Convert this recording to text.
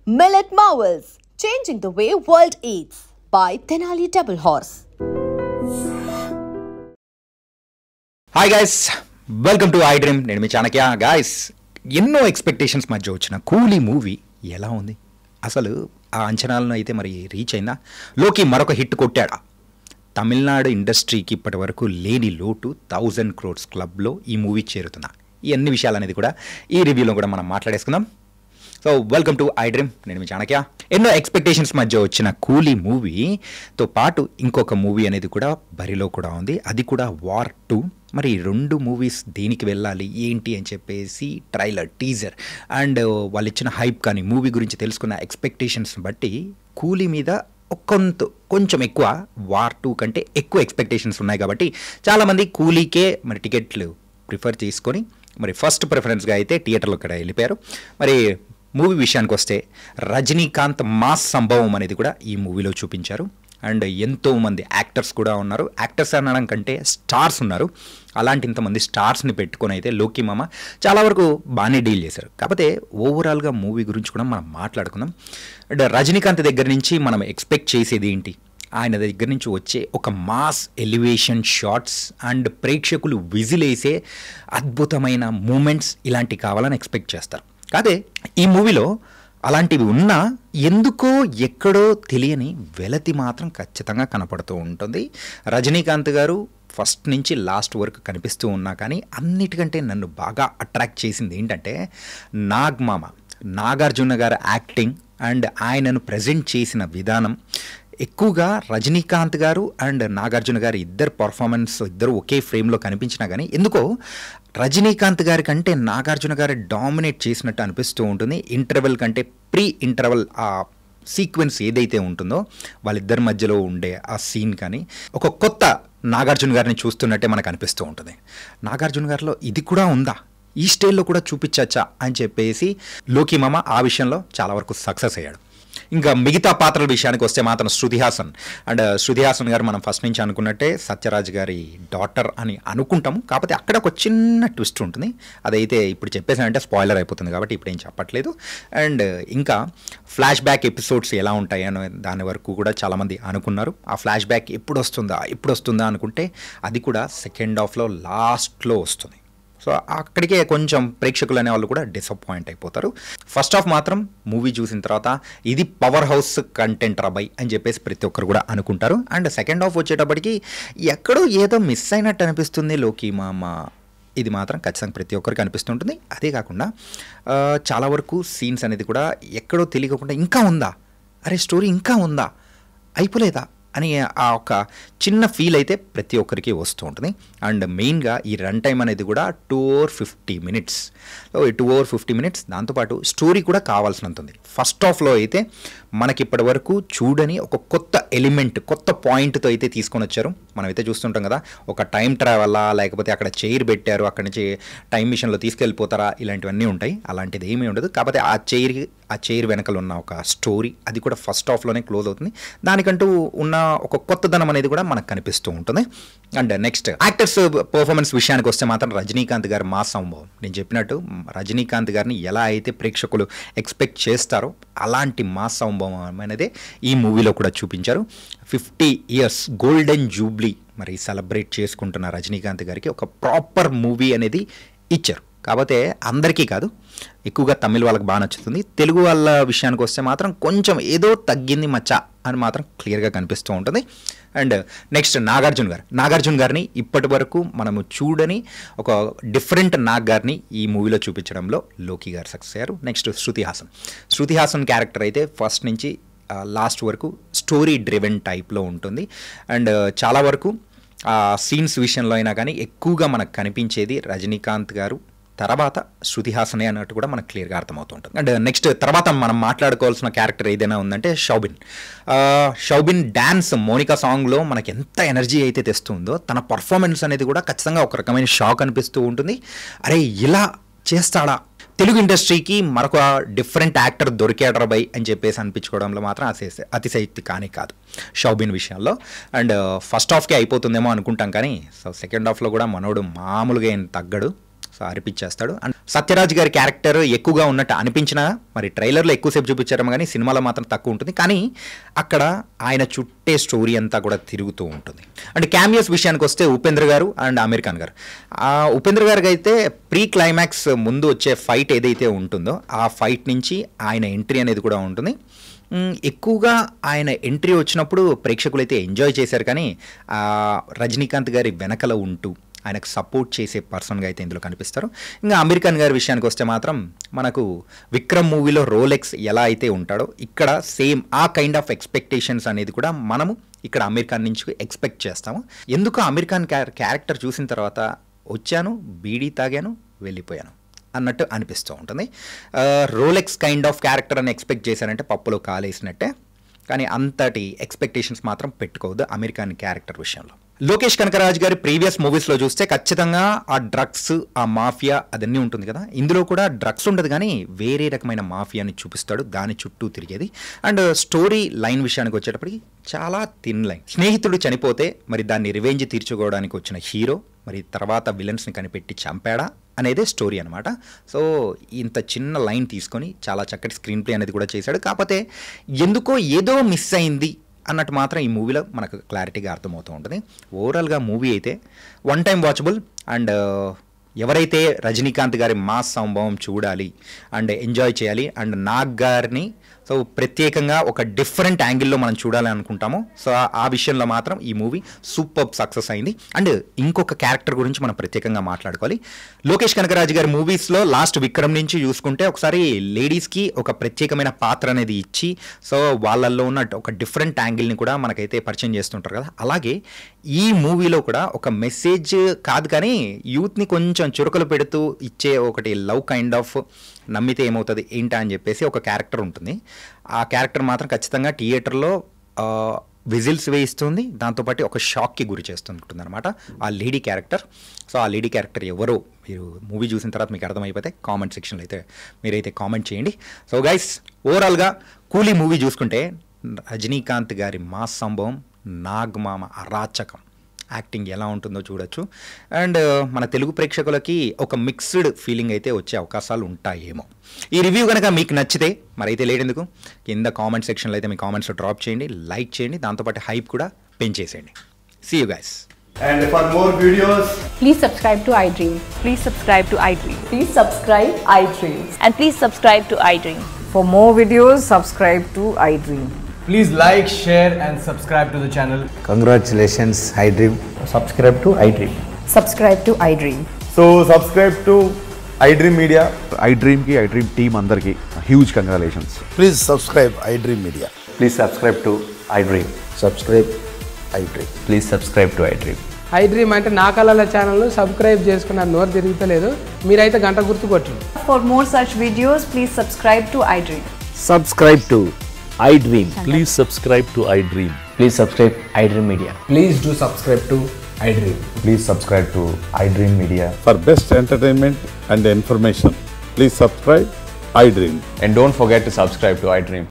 Millet Marvels, changing the way world eats by Tenali Double Horse. Hi guys, welcome to I Dream. నేను మీ Chanakya. Guys, ఎన్నో expectations మధ్య వచ్చిన కూలీ movie ఎలా ఉంది? అసలు ఆ అంచనాలను అయితే మరి రీచ్ అయిందా? లోకి మరొక హిట్ కొట్టాడా? తమిళనాడు ఇండస్ట్రీకి ఇప్పటి వరకు లేని లోటు 1000 crores క్లబ్లో ఈ మూవీ చేరుతుందా? ఈ అన్ని విషయాలు అనేది కూడా ఈ రివ్యూలో కూడా మనం మాట్లాడేసుకుందాం. So welcome to I Dream. నేను మీ చాణక్య. ఎన్నో ఎక్స్పెక్టేషన్స్ మధ్య వచ్చిన కూలీ మూవీతో పాటు ఇంకొక మూవీ అనేది కూడా బరిలో కూడా ఉంది. అది కూడా వార్ 2. మరి రెండు మూవీస్ దేనికి వెళ్ళాలి ఏంటి అని చెప్పేసి ట్రైలర్, టీజర్ అండ్ వాళ్ళు ఇచ్చిన హైప్ కానీ మూవీ గురించి తెలుసుకున్న ఎక్స్పెక్టేషన్స్ బట్టి కూలీ మీద కొంచెం ఎక్కువ, వార్ 2 కంటే ఎక్కువ ఎక్స్పెక్టేషన్స్ ఉన్నాయి. కాబట్టి చాలామంది కూలీకే మరి టికెట్లు ప్రిఫర్ చేసుకొని మరి ఫస్ట్ ప్రిఫరెన్స్గా అయితే థియేటర్లో ఇక్కడ వెళ్ళిపోయారు. మరి మూవీ విషయానికి వస్తే రజనీకాంత్ మాస్ సంభవం అనేది కూడా ఈ మూవీలో చూపించారు. అండ్ ఎంతోమంది యాక్టర్స్ కూడా ఉన్నారు. యాక్టర్స్ అనడం కంటే స్టార్స్ ఉన్నారు. అలాంటి ఇంతమంది స్టార్స్ని పెట్టుకొని అయితే లోకి మామ చాలా వరకు బాగానే డీల్ చేశారు. కాకపోతే ఓవరాల్గా మూవీ గురించి కూడా మనం మాట్లాడుకుందాం. అండ్ రజనీకాంత్ దగ్గర నుంచి మనం ఎక్స్పెక్ట్ చేసేది ఏంటి? ఆయన దగ్గర నుంచి వచ్చే ఒక మాస్ ఎలివేషన్ షాట్స్ అండ్ ప్రేక్షకులు విజిలేసే అద్భుతమైన మూమెంట్స్ ఇలాంటివి కావాలని ఎక్స్పెక్ట్ చేస్తారు. కాదే ఈ మూవీలో అలాంటివి ఉన్నా ఎందుకో ఎక్కడో తెలియని వెలతి మాత్రం ఖచ్చితంగా కనపడుతూ ఉంటుంది. రజనీకాంత్ గారు ఫస్ట్ నుంచి లాస్ట్ వరకు కనిపిస్తూ ఉన్నా కానీ అన్నిటికంటే నన్ను బాగా అట్రాక్ట్ చేసింది ఏంటంటే నాగార్జున గారి యాక్టింగ్ అండ్ ఆయనను ప్రజెంట్ చేసిన విధానం. ఎక్కువగా రజనీకాంత్ గారు అండ్ నాగార్జున గారు ఇద్దరు పర్ఫార్మెన్స్ ఇద్దరు ఒకే ఫ్రేమ్లో కనిపించినా కానీ ఎందుకో రజనీకాంత్ గారి కంటే నాగార్జున గారు డామినేట్ చేసినట్టు అనిపిస్తూ ఉంటుంది. ఇంటర్వెల్ కంటే ప్రీ ఇంటర్వెల్ ఆ సీక్వెన్స్ ఏదైతే ఉంటుందో వాళ్ళిద్దరి మధ్యలో ఉండే ఆ సీన్ కానీ ఒక కొత్త నాగార్జున గారిని చూస్తున్నట్టే మనకు అనిపిస్తూ ఉంటుంది. నాగార్జున గారిలో ఇది కూడా ఉందా, ఈ స్టైల్లో కూడా చూపించచ్చా అని చెప్పేసి లోకి మామ ఆ విషయంలో చాలా వరకు సక్సెస్ అయ్యాడు. ఇంకా మిగతా పాత్రల విషయానికి వస్తే మాత్రం శృతి హాసన్ గారు మనం ఫస్ట్ నుంచి అనుకున్నట్టే సత్యరాజ్ గారి డాటర్ అని అనుకుంటాము. కాకపోతే అక్కడ ఒక చిన్న ట్విస్ట్ ఉంటుంది. అదైతే ఇప్పుడు చెప్పేసానంటే స్పాయిలర్ అయిపోతుంది కాబట్టి ఇప్పుడు ఏం చెప్పట్లేదు. అండ్ ఇంకా ఫ్లాష్ బ్యాక్ ఎపిసోడ్స్ ఎలా ఉంటాయి అనే దాని వరకు కూడా చాలామంది అనుకున్నారు. ఆ ఫ్లాష్ బ్యాక్ ఎప్పుడు వస్తుందా అనుకుంటే అది కూడా సెకండ్ హాఫ్లో లాస్ట్లో వస్తుంది. సో అక్కడికే కొంచెం ప్రేక్షకులు అనే వాళ్ళు కూడా డిసప్పాయింట్ అయిపోతారు. ఫస్ట్ హాఫ్ మాత్రం మూవీ చూసిన తర్వాత ఇది పవర్ హౌస్ కంటెంట్ రాబాయ్ అని చెప్పేసి ప్రతి ఒక్కరు కూడా అనుకుంటారు. అండ్ సెకండ్ హాఫ్ వచ్చేటప్పటికి ఎక్కడో ఏదో మిస్ అయినట్టు అనిపిస్తుంది లోకి మామ. ఇది మాత్రం ఖచ్చితంగా ప్రతి ఒక్కరికి అనిపిస్తుంటుంది. అదే కాకుండా చాలా వరకు సీన్స్ అనేది కూడా ఎక్కడో తెలియకుండా ఇంకా ఉందా, అరే స్టోరీ ఇంకా ఉందా, అయిపోలేదా అని ఆ ఒక చిన్న ఫీల్ అయితే ప్రతి ఒక్కరికి వస్తూ ఉంటుంది. అండ్ మెయిన్గా ఈ రన్ టైం అనేది కూడా 2 hours 50 minutes. 2 hours 50 minutes. దాంతోపాటు స్టోరీ కూడా కావాల్సినంత ఉంది. ఫస్ట్ హాఫ్లో అయితే మనకి ఇప్పటి వరకు చూడని ఒక కొత్త ఎలిమెంట్, కొత్త పాయింట్తో అయితే తీసుకొని వచ్చారు. మనమైతే చూస్తుంటాం కదా, ఒక టైం ట్రావెలా లేకపోతే అక్కడ చైర్ పెట్టారు, అక్కడి నుంచి టైం మిషన్లో తీసుకెళ్ళిపోతారా, ఇలాంటివన్నీ ఉంటాయి. అలాంటిది ఏమీ ఉండదు. కాకపోతే ఆ చైర్ వెనకలు ఉన్న ఒక స్టోరీ అది కూడా ఫస్ట్ హాఫ్లోనే క్లోజ్ అవుతుంది. దానికంటూ ఉన్న ఒక కొత్తదనం అనేది కూడా మనకు కనిపిస్తూ ఉంటుంది. అండ్ నెక్స్ట్ యాక్టర్స్ పర్ఫార్మెన్స్ విషయానికి వస్తే మాత్రం రజనీకాంత్ గారు మాస్ సంభవం. నేను చెప్పినట్టు రజనీకాంత్ గారిని ఎలా అయితే ప్రేక్షకులు ఎక్స్పెక్ట్ చేస్తారో అలాంటి మాస్ సంభవం అనేది ఈ మూవీలో కూడా చూపించారు. 50 years గోల్డెన్ జూబ్లీ మరి సెలబ్రేట్ చేసుకుంటున్న రజనీకాంత్ గారికి ఒక ప్రాపర్ మూవీ అనేది ఇచ్చారు. కాకపోతే అందరికీ కాదు, ఎక్కువగా తమిళ వాళ్ళకి బాగా నచ్చుతుంది. తెలుగు వాళ్ళ విషయానికి వస్తే మాత్రం కొంచెం ఏదో తగ్గింది మచ్చా అని మాత్రం క్లియర్గా కనిపిస్తూ ఉంటుంది. అండ్ నెక్స్ట్ నాగార్జున గారిని ఇప్పటి వరకు మనము చూడని ఒక డిఫరెంట్ నాగ్ గారిని ఈ మూవీలో చూపించడంలో లోకి గారు సక్సెస్ అయ్యారు. నెక్స్ట్ శృతి హాసన్ క్యారెక్టర్ అయితే ఫస్ట్ నుంచి లాస్ట్ వరకు స్టోరీ డ్రివెన్ టైప్లో ఉంటుంది. అండ్ చాలా వరకు సీన్స్ విషయంలో అయినా కానీ ఎక్కువగా మనకు కనిపించేది రజనీకాంత్ గారు తర్వాత శృతి హాసనే అన్నట్టు కూడా మనకు క్లియర్గా అర్థమవుతుంటుంది. అండ్ నెక్స్ట్ తర్వాత మనం మాట్లాడుకోవాల్సిన క్యారెక్టర్ ఏదైనా ఉందంటే షౌబిన్ డ్యాన్స్ మోనికా సాంగ్లో మనకి ఎంత ఎనర్జీ అయితే తెస్తుందో తన పర్ఫార్మెన్స్ అనేది కూడా ఖచ్చితంగా ఒక రకమైన షాక్ అనిపిస్తూ ఉంటుంది. అరే ఇలా చేస్తాడా, తెలుగు ఇండస్ట్రీకి మరొక డిఫరెంట్ యాక్టర్ దొరికాడరా బై అని చెప్పేసి అనిపించుకోవడంలో మాత్రం అతిశయక్తి కానీ కాదు షౌబిన్ విషయంలో. అండ్ ఫస్ట్ హాఫ్కే అయిపోతుందేమో అనుకుంటాం కానీ సో సెకండ్ హాఫ్లో కూడా మనోడు మామూలుగా ఏం తగ్గడు. సో అర్పించేస్తాడు. అండ్ సత్యరాజ్ గారి క్యారెక్టర్ ఎక్కువగా ఉన్నట్టు అనిపించినా మరి ట్రైలర్లో ఎక్కువసేపు చూపించారేమో కానీ సినిమాలో మాత్రం తక్కువ ఉంటుంది. కానీ అక్కడ ఆయన చుట్టే స్టోరీ అంతా కూడా తిరుగుతూ ఉంటుంది. అండ్ క్యామియోస్ విషయానికి వస్తే ఉపేంద్ర గారు అండ్ ఆమీర్ ఖాన్ గారు. ఉపేంద్ర గారికి అయితే ప్రీ క్లైమాక్స్ ముందు వచ్చే ఫైట్ ఏదైతే ఉంటుందో ఆ ఫైట్ నుంచి ఆయన ఎంట్రీ అనేది కూడా ఉంటుంది. ఎక్కువగా ఆయన ఎంట్రీ వచ్చినప్పుడు ప్రేక్షకులు అయితే ఎంజాయ్ చేశారు. కానీ రజనీకాంత్ గారి వెనకల ఉంటూ ఆయనకు సపోర్ట్ చేసే పర్సన్గా అయితే ఇందులో కనిపిస్తారు. ఇంకా ఆమీర్ ఖాన్ గారి విషయానికి వస్తే మాత్రం మనకు విక్రమ్ మూవీలో రోలెక్స్ ఎలా అయితే ఉంటాడో ఇక్కడ సేమ్ ఆ కైండ్ ఆఫ్ ఎక్స్పెక్టేషన్స్ అనేది కూడా మనము ఇక్కడ ఆమీర్ ఖాన్ నుంచి ఎక్స్పెక్ట్ చేస్తాము. ఎందుకు ఆమీర్ ఖాన్ క్యారెక్టర్ చూసిన తర్వాత వచ్చాను, బీడీ తాగాను, వెళ్ళిపోయాను అన్నట్టు అనిపిస్తూ ఉంటుంది. రోలెక్స్ కైండ్ ఆఫ్ క్యారెక్టర్ అని ఎక్స్పెక్ట్ చేశారంటే పప్పులో కాలేసినట్టే. కానీ అంతటి ఎక్స్పెక్టేషన్స్ మాత్రం పెట్టుకోవద్దు ఆమీర్ ఖాన్ క్యారెక్టర్ విషయంలో. లోకేష్ కనకరాజ్ గారి ప్రీవియస్ మూవీస్లో చూస్తే ఖచ్చితంగా ఆ డ్రగ్స్, ఆ మాఫియా అదన్నీ ఉంటుంది కదా. ఇందులో కూడా డ్రగ్స్ ఉండదు కానీ వేరే రకమైన మాఫియాని చూపిస్తాడు, దాని చుట్టూ తిరిగేది. అండ్ స్టోరీ లైన్ విషయానికి వచ్చేటప్పటికి చాలా థిన్ లైన్. స్నేహితుడు చనిపోతే మరి దాన్ని రివెంజ్ తీర్చుకోవడానికి వచ్చిన హీరో మరి తర్వాత విలన్స్ని కనిపెట్టి చంపాడా అనేదే స్టోరీ అనమాట. సో ఇంత చిన్న లైన్ తీసుకొని చాలా చక్కటి స్క్రీన్ ప్లే అనేది కూడా చేశాడు. కాకపోతే ఎందుకో ఏదో మిస్ అయింది అన్నట్టు మాత్రం ఈ మూవీలో మనకు క్లారిటీగా అర్థమవుతూ ఉంటుంది. ఓవరాల్గా మూవీ అయితే వన్ టైం వాచబుల్. అండ్ ఎవరైతే రజనీకాంత్ గారి మాస్ సంభవం చూడాలి అండ్ ఎంజాయ్ చేయాలి అండ్ నాగ్ గారిని సో ప్రత్యేకంగా ఒక డిఫరెంట్ యాంగిల్లో మనం చూడాలి అనుకుంటాము. సో ఆ విషయంలో మాత్రం ఈ మూవీ సూపర్ సక్సెస్ అయింది. అండ్ ఇంకొక క్యారెక్టర్ గురించి మనం ప్రత్యేకంగా మాట్లాడుకోవాలి. లోకేష్ కనకరాజ్ గారి మూవీస్లో లాస్ట్ విక్రమ్ నుంచి చూసుకుంటే ఒకసారి లేడీస్కి ఒక ప్రత్యేకమైన పాత్ర అనేది ఇచ్చి సో వాళ్ళల్లో ఉన్న ఒక డిఫరెంట్ యాంగిల్ని కూడా మనకైతే పరిచయం చేస్తుంటారు కదా. అలాగే ఈ మూవీలో కూడా ఒక మెసేజ్ కాదు కానీ యూత్ని కొంచెం చురుకలు పెడుతూ ఇచ్చే ఒకటి లవ్ కైండ్ ఆఫ్ నమ్మితే ఏమవుతుంది ఏంటా అని చెప్పేసి ఒక క్యారెక్టర్ ఉంటుంది. ఆ క్యారెక్టర్ మాత్రం ఖచ్చితంగా థియేటర్లో విజిల్స్ వేయిస్తుంది, దాంతోపాటు ఒక షాక్కి గురి చేస్తుంటుంది అనమాట ఆ లేడీ క్యారెక్టర్. సో ఆ లేడీ క్యారెక్టర్ ఎవరో మీరు మూవీ చూసిన తర్వాత మీకు అర్థమైపోతే కామెంట్ సెక్షన్లో అయితే మీరైతే కామెంట్ చేయండి. సో గైస్ ఓవరాల్గా కూలీ మూవీ చూసుకుంటే రజనీకాంత్ గారి మాస్ సంభవం, నాగ్మామ అరాచకం యాక్టింగ్ ఎలా ఉంటుందో చూడొచ్చు. అండ్ మన తెలుగు ప్రేక్షకులకి ఒక మిక్స్డ్ ఫీలింగ్ అయితే వచ్చే అవకాశాలు ఉంటాయేమో. ఈ రివ్యూ కనుక మీకు నచ్చితే మరైతే లేడెందుకు కింద కామెంట్ సెక్షన్లో అయితే మీ కామెంట్స్లో డ్రాప్ చేయండి, లైక్ చేయండి, దాంతోపాటు హైప్ కూడా పెంచేసేయండి. See you guys. And for more videos, please subscribe to iDream. Please subscribe to iDream. Please subscribe iDream. And please subscribe to iDream. For more videos, subscribe to iDream. please like, share and subscribe to the channel. Congratulations, iDream. Subscribe to iDream. Subscribe to iDream. So subscribe to iDream Media. iDream ki iDream team andarki huge congratulations. Please subscribe iDream Media. Please subscribe to iDream. Subscribe iDream. Please subscribe to iDream. iDream అంటే నా కళల channel subscribe చేసుకున్న నోరు తిరుగుతలేదు, మీరైతే గంట గుర్తు కొట్టండి. For more such videos, please subscribe to iDream. Subscribe to iDream. Please subscribe to iDream. Please subscribe iDream Media. Please do subscribe to iDream. Please subscribe to iDream Media. For best entertainment and information, please subscribe iDream. And don't forget to subscribe to iDream.